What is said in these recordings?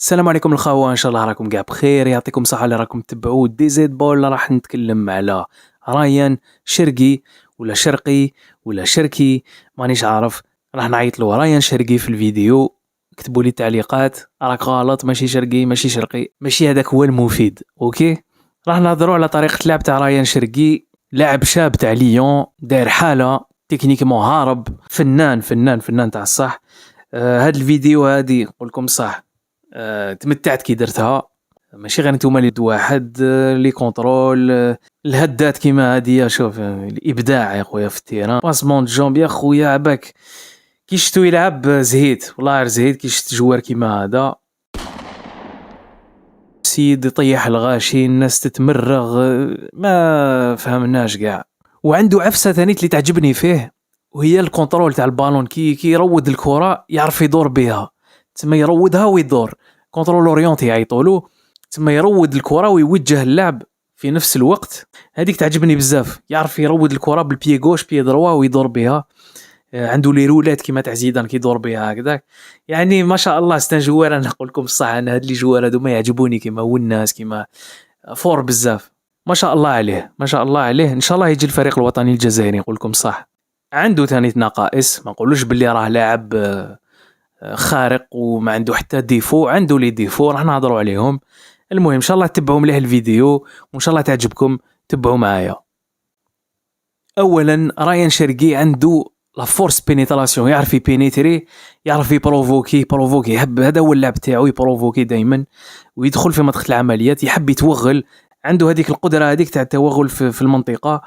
السلام عليكم الخوة، ان شاء الله راكم قاع بخير. يعطيكم الصحة اللي راكم تتبعوا دي زيد بول. راح نتكلم على رايان شرقي ولا شرقي ولا شركي، مانيش عارف. راح نعيط له رايان شرقي في الفيديو. اكتبوا لي تعليقات، راك غلط، ماشي شرقي ماشي شرقي، ماشي هذاك هو المفيد. اوكي، راح نهضروا على طريقة لعب تاع رايان شرقي. لاعب شاب تاع ليون، داير حالة تكنيكمون هارب، فنان فنان فنان تاع الصح. هاد الفيديو هادي نقولكم صح، تمتعت كي درتها. ماشي غير نتوما اللي واحد لي كونترول الهدات كيما هادي. شوف الابداع يا خويا في التيران، باسمون جامب يا خويا. عباك كي شفتو يلعب زهيت، والله زهيت كي شفت جوار كيما هذا. سيد يطيح الغاشي، الناس تتمرغ، ما فهمناش كاع. وعنده عفسه ثاني اللي تعجبني فيه، وهي الكونترول تاع البالون. كي يرود الكره يعرف يدور بها، تما يرودها ويدور. كونترول اورينتي يعيطولو، تما يرود الكره ويوجه اللعب في نفس الوقت. هذيك تعجبني بزاف، يعرف يرود الكره بالبيي غوش بيي دروا ويدور بها. عنده لي رولات كيما تاع زيدان كيدور بها هكذاك. يعني ما شاء الله ستان جوار. انا نقول لكم الصح، انا هاد لي جوار هادو ما يعجبوني، كيما هو الناس كيما فور بزاف. ما شاء الله عليه، ما شاء الله عليه. ان شاء الله يجي الفريق الوطني الجزائري. نقول لكم صح، عنده ثاني نقائص، ما نقولوش باللي راه لاعب خارق وما عنده حتى ديفو. عنده لي ديفو راح نهضروا عليهم. المهم ان شاء الله تتبعوا مليح الفيديو وان شاء الله تعجبكم. تبعوا معايا. اولا رايان شرقي عنده لا فورس بينيتراسيون، يعرف يبينيتري، يعرف يبروفوكي. يحب، هذا هو اللعب تاعو، يبروفوكي دائما ويدخل في منطقه العمليات. يحب يتوغل، عنده هذيك القدره هذيك تاع التوغل في المنطقه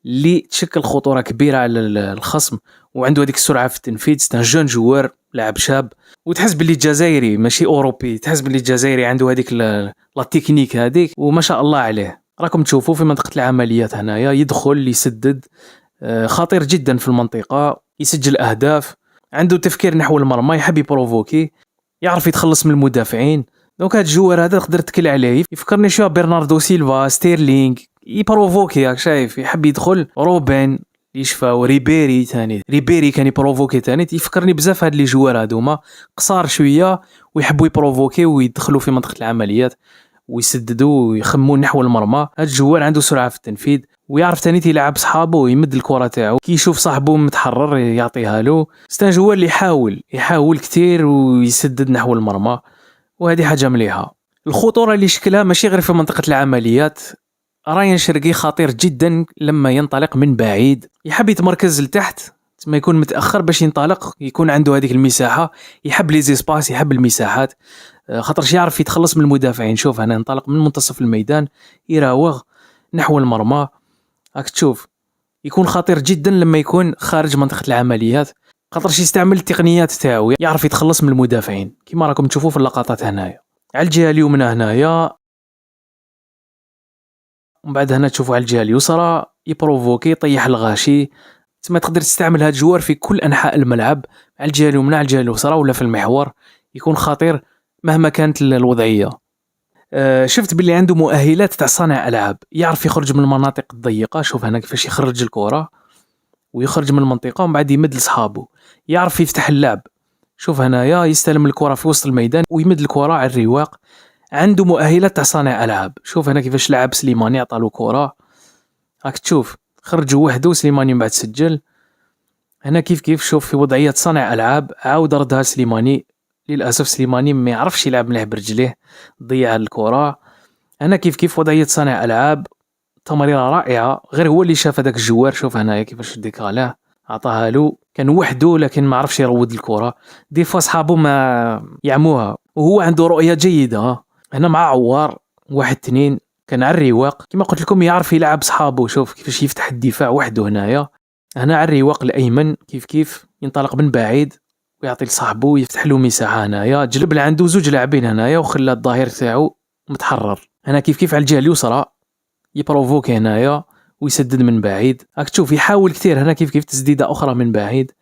اللي تشكل خطوره كبيره على الخصم. وعنده هذيك السرعه في التنفيذ. ستان جون جوار، لاعب شاب، وتحس باللي جزائري ماشي اوروبي. تحس باللي جزائري، عنده هذيك لا تكنيك هذيك، وما شاء الله عليه. راكم تشوفوا في منطقه العمليات هنايا يدخل يسدد، خطير جدا في المنطقة، يسجل أهداف. عنده تفكير نحو المرمى، يحب يبروفوكي، يعرف يتخلص من المدافعين. دونك هاد الجوار هذا تقدر تكل عليه. يفكرني شويه برناردو سيلفا، ستيرلينغ، يبروفوكي. راك شايف، يحب يدخل. روبن يشفاو، ريبيري ثاني، ريبيري كان يبروفوكي ثاني. يفكرني بزاف هاد لي جوار هادوما، قصار شويه ويحبوا يبروفوكي ويدخلوا في منطقة العمليات ويسددوا ويخموا نحو المرمى. هاد الجوار عنده سرعة في التنفيذ، ويعرف تاني يلعب صحابه ويمد الكرة تاعو. كي يشوف صاحبه متحرر يعطيها له. ستان جوار اللي يحاول كتير ويسدد نحو المرمى، وهذه حاجة مليحة. الخطورة اللي شكلها ماشي غير في منطقة العمليات. رايان شرقي خطير جدا لما ينطلق من بعيد، يحب يتمركز لتحت، ما يكون متأخر باش ينطلق، يكون عنده هذيك المساحة. يحب لي زيسباس، يحب المساحات، خاطرش يعرف يتخلص من المدافعين. شوف انا انطلق من منتصف الميدان، يراوغ نحو المرمى. راك تشوف يكون خطير جدا لما يكون خارج منطقة العمليات، خاطرش يستعمل التقنيات تاعو، يعرف يتخلص من المدافعين كما راكم تشوفوا في اللقطات هنايا. على الجهة اليمنى هنايا، ومن بعد هنا تشوفوا على الجهة اليسرى يبروفوكي، يطيح الغاشي. تما تقدر تستعمل هاد الجوار في كل انحاء الملعب، على الجهة اليمنى، على الجهة اليسرى، ولا في المحور. يكون خطير مهما كانت الوضعية. شفت باللي عنده مؤهلات تاع صانع العاب، يعرف يخرج من المناطق الضيقه. شوف هنا كيفاش يخرج الكره ويخرج من المنطقه ومن بعد يمد لصحابه. يعرف يفتح اللعب. شوف هنايا يستلم الكره في وسط الميدان ويمد الكره على الرواق. عنده مؤهلات تاع صانع العاب. شوف هنا كيفاش لعب سليماني، عطالو كره. راك تشوف خرج وحده سليماني من بعد سجل. هنا كيف شوف في وضعيه صانع العاب، عاود ردها سليماني. للاسف سليماني ما يعرفش يلعب مليح برجليه، ضيع الكره. هنا كيف وضعيه صانع العاب، تمريره رائعه. غير هو اللي شاف هذاك الجوار. شوف هنايا كيفاش ديكالاه، عطاها له، كان وحده لكن ما عرفش يروض الكره. دي فوا صحابو ما يعموها، وهو عنده رؤيه جيده. هنا مع عوار، 1-2، كان على الرواق كما قلت لكم، يعرف يلعب صحابه. شوف كيفاش يفتح الدفاع وحده هنايا. هنا على الرواق الايمن كيف ينطلق من بعيد ويعطي لصاحبه ويفتح له مساحه. هنايا جلب عنده زوج لاعبين هنايا وخلى الظهير تاعو متحرر. هنا كيف على الجهه اليسرى يبروفوكي هنايا ويسدد من بعيد. راك تشوف يحاول كثير. هنا كيف تسديده اخرى من بعيد.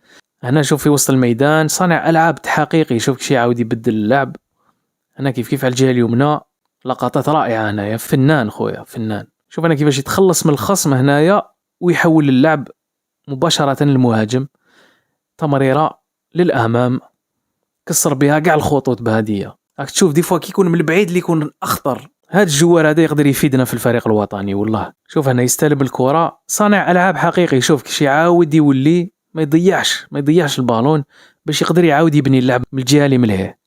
هنا شوف في وسط الميدان صانع العاب حقيقي. شوف كيفاش يعاود يبدل اللعب. هنا كيف على الجهه اليمنى، لقطات رائعه هنايا. فنان خويا، فنان. شوف انا كيفاش يتخلص من الخصم هنايا ويحول اللعب مباشره للمهاجم. تمريره للامام، كسر بها كاع الخطوط بهديه. راك تشوف دي فوا كيكون من البعيد اللي يكون اخطر. هاد الجوار هذا يقدر يفيدنا في الفريق الوطني والله. شوف هنا يستلم الكرة، صانع العاب حقيقي. شوف كيش يعاود يولي ما يضيعش البالون باش يقدر يعاود يبني اللعب من الجهه اللي ملهيه.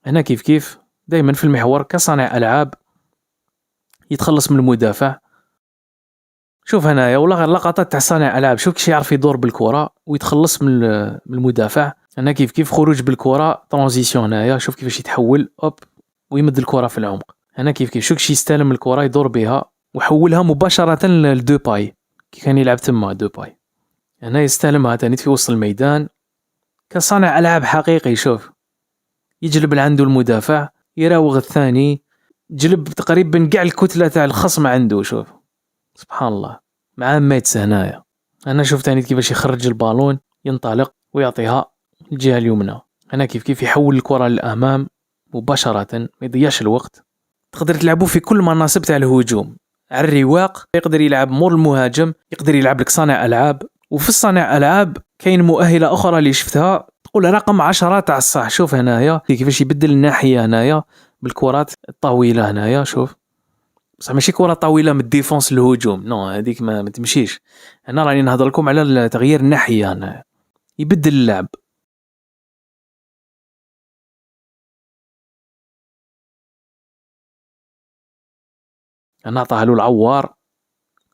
هنا كيف دائما في المحور كصانع العاب يتخلص من المدافع. شوف هنايا والله اللقطات تاع صانع العاب، شوف كيش يعرف يدور بالكرة ويتخلص من المدافع. هنا كيف خروج بالكرة ترانزيسيون. هنايا شوف كيفاش يتحول اوب ويمد الكرة في العمق. هنا كيف شوف كيش يستلم الكرة يدور بها وحولها مباشرة لدوباي كي كان يلعب تما دوباي. هنا يستلمها تاني في وسط الميدان كصانع العاب حقيقي. شوف يجلب عنده المدافع، يراوغ الثاني، جلب تقريبا كاع الكتلة تاع الخصم عنده. شوف سبحان الله مع ميتس. هنايا انا شوف تاني كيفاش يخرج البالون ينطلق ويعطيها الجهة اليمنى. هنا كيف يحول الكرة للامام مباشرة ما يضيعش الوقت. تقدر تلعبوا في كل مناصب تاع الهجوم، على الرواق يقدر يلعب مور المهاجم، يقدر يلعب لك صانع العاب. وفي الصانع العاب كاين مؤهلة اخرى اللي شفتها تقول رقم 10 تاع الصح. شوف هنايا كيفاش يبدل الناحية هنايا بالكرات الطويلة. هنايا شوف بصح ماشي كرة طويلة من الديفونس للهجوم، نو هذيك ما تمشيش. هنا راني نهضر لكم على تغيير الناحية. هنا يبدل اللعب. انا عطاها له العوار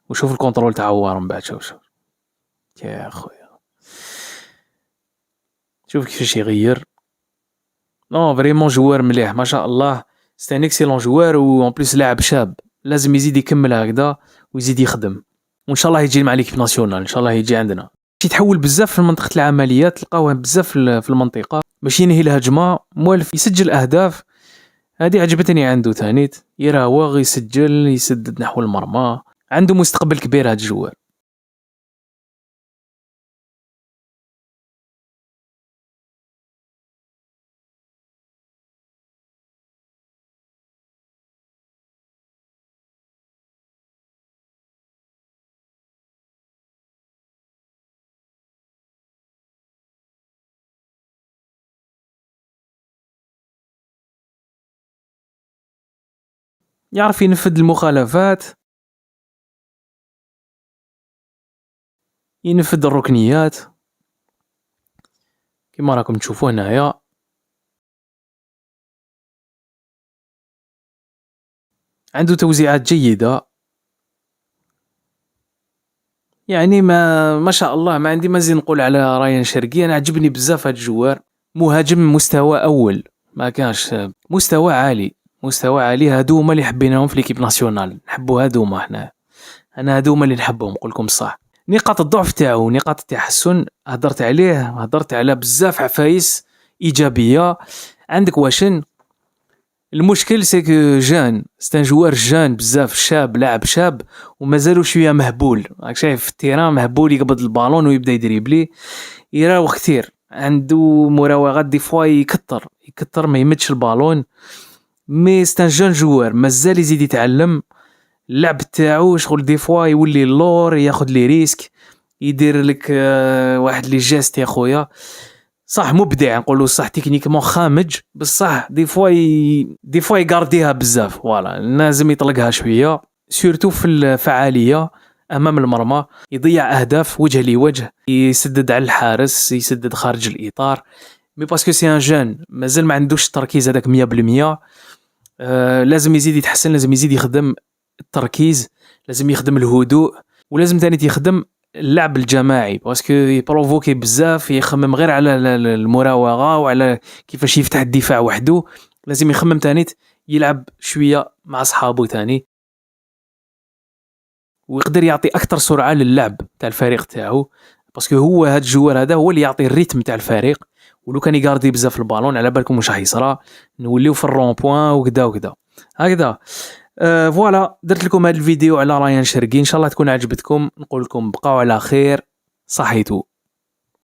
وشوف الكونترول تاع عوار من بعد. شوف يا خويا شوف كيفاش يغير. نو فريمون جوار مليح ما شاء الله، سي ان اكسيلون جوار و اون بليس لاعب شاب. لازم يزيد يكمل هكذا ويزيد يخدم، وان شاء الله يجي مع ليكيب ناسيونال، ان شاء الله يجي عندنا. يتحول بزاف في منطقة العمليات، تلقاوه بزاف في المنطقة باش ينهي الهجمة، موالف يسجل اهداف. هذه عجبتني عنده ثانيت، يراوغ يسجل يسدد نحو المرمى، عنده مستقبل كبير هذا الجوار. يعرف ينفذ المخالفات، ينفذ الركنيات كما راكم تشوفوا هنايا. عنده توزيعات جيدة، يعني ما شاء الله ما عندي ما زين نقول على رايان شرقي. انا عجبني بزاف هذا الجوار، مهاجم مستوى اول، ما كانش مستوى عالي. مستوى عالي هادو هما اللي حبيناهم في ليكيب ناسيونال، نحبوا هادو هما حنا. انا هادو هما اللي نحبهم نقول لكم الصح. نقاط الضعف تاعو نقاط التحسن هضرت عليه، هضرت على بزاف عفايس ايجابيه. عندك واشن المشكل سيك جان ستان جوار جان بزاف، شاب لاعب شاب ومازالو شويه مهبول. راك شايف في التيران مهبول، يقبض البالون ويبدا يدريبلي، يراوغ كثير، عنده مراوغات دي فوا يكتر ما يمدش البالون. مي ستان جون جوار مازال يزيد يتعلم اللعب تاعو. شغل دي فوا يولي اللور ياخذ لي ريسك، يدير لك واحد لي جيست يا خويا. صح مبدع نقولوا صح، تكنيكمون خامج، بصح دي فوا يغارديها بزاف. فوالا لازم يطلقها شويه، سورتو في الفعاليه امام المرمى. يضيع اهداف وجه لوجه، يسدد على الحارس، يسدد خارج الاطار. مي باسكو سي ان جون مازال ما عندوش التركيز هذاك 100%. لازم يزيد يتحسن، لازم يزيد يخدم التركيز، لازم يخدم الهدوء، ولازم ثاني يخدم اللعب الجماعي. باسكو يبروفوكي بزاف، يخمم غير على المراوغه وعلى كيفاش يفتح الدفاع وحده. لازم يخمم تاني يلعب شويه مع اصحابه تاني، ويقدر يعطي اكثر سرعه للعب تاع الفريق تاعو. باسكو هو هاد الجوار هذا هو اللي يعطي الريتم تاع الفريق. ولو كان يغاردي بزاف البالون على بالكم واش راح يصرى، نوليو في الرون بوين وكذا هكذا. فوالا درت لكم هذا الفيديو على رايان شرقي، ان شاء الله تكون عجبتكم. نقول لكم بقاو على خير، صحيتو.